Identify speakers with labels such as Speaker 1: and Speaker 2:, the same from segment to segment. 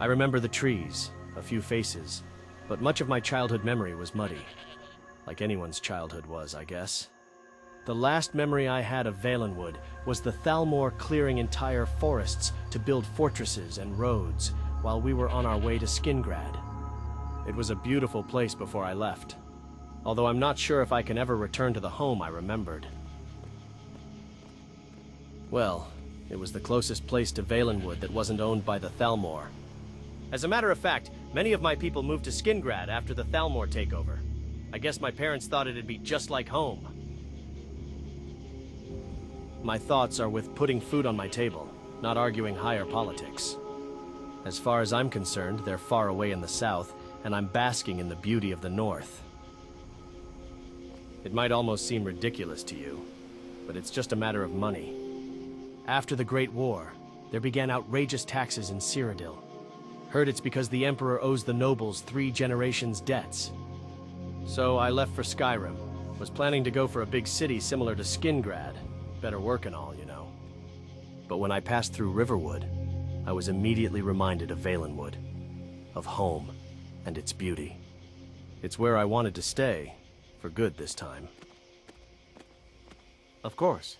Speaker 1: I remember the trees, a few faces, but much of my childhood memory was muddy. Like anyone's childhood was, I guess. The last memory I had of Valenwood was the Thalmor clearing entire forests to build fortresses and roads while we were on our way to Skingrad. It was a beautiful place before I left, although I'm not sure if I can ever return to the home I remembered. Well, it was the closest place to Valenwood that wasn't owned by the Thalmor. As a matter of fact, many of my people moved to Skingrad after the Thalmor takeover. I guess my parents thought it'd be just like home. My thoughts are with putting food on my table, not arguing higher politics. As far as I'm concerned, they're far away in the south, and I'm basking in the beauty of the north. It might almost seem ridiculous to you, but it's just a matter of money. After the Great War, there began outrageous taxes in Cyrodiil. Heard it's because the Emperor owes the nobles 3 generations' debts. So I left for Skyrim. Was planning to go for a big city similar to Skingrad. Better work and all, you know. But when I passed through Riverwood, I was immediately reminded of Valenwood, of home and its beauty. It's where I wanted to stay, for good this time. Of course.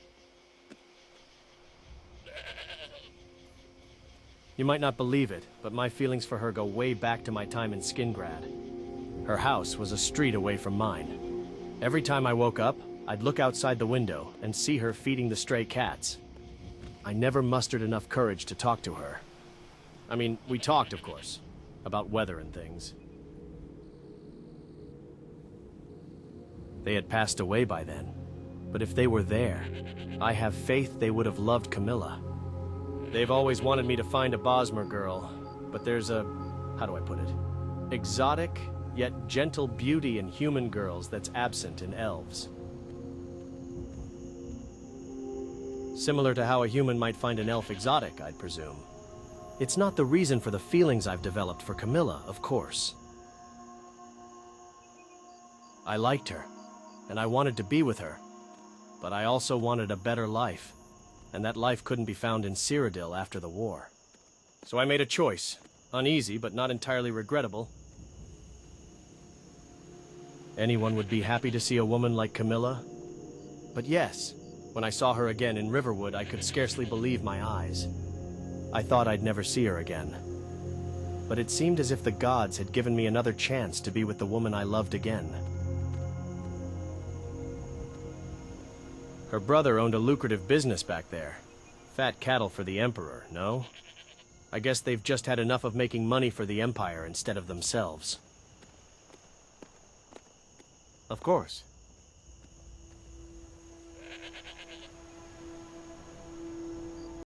Speaker 1: You might not believe it, but my feelings for her go way back to my time in Skingrad. Her house was a street away from mine. Every time I woke up, I'd look outside the window and see her feeding the stray cats. I never mustered enough courage to talk to her. I mean, we talked, of course, about weather and things. They had passed away by then, but if they were there, I have faith they would have loved Camilla. They've always wanted me to find a Bosmer girl, but there's a, how do I put it, exotic yet gentle beauty in human girls that's absent in elves. Similar to how a human might find an elf exotic, I'd presume. It's not the reason for the feelings I've developed for Camilla, of course. I liked her, and I wanted to be with her, but I also wanted a better life, and that life couldn't be found in Cyrodiil after the war. So I made a choice, uneasy but not entirely regrettable. Anyone would be happy to see a woman like Camilla, but yes, when I saw her again in Riverwood, I could scarcely believe my eyes. I thought I'd never see her again. But it seemed as if the gods had given me another chance to be with the woman I loved again. Her brother owned a lucrative business back there. Fat cattle for the Emperor, no? I guess they've just had enough of making money for the Empire instead of themselves. Of course.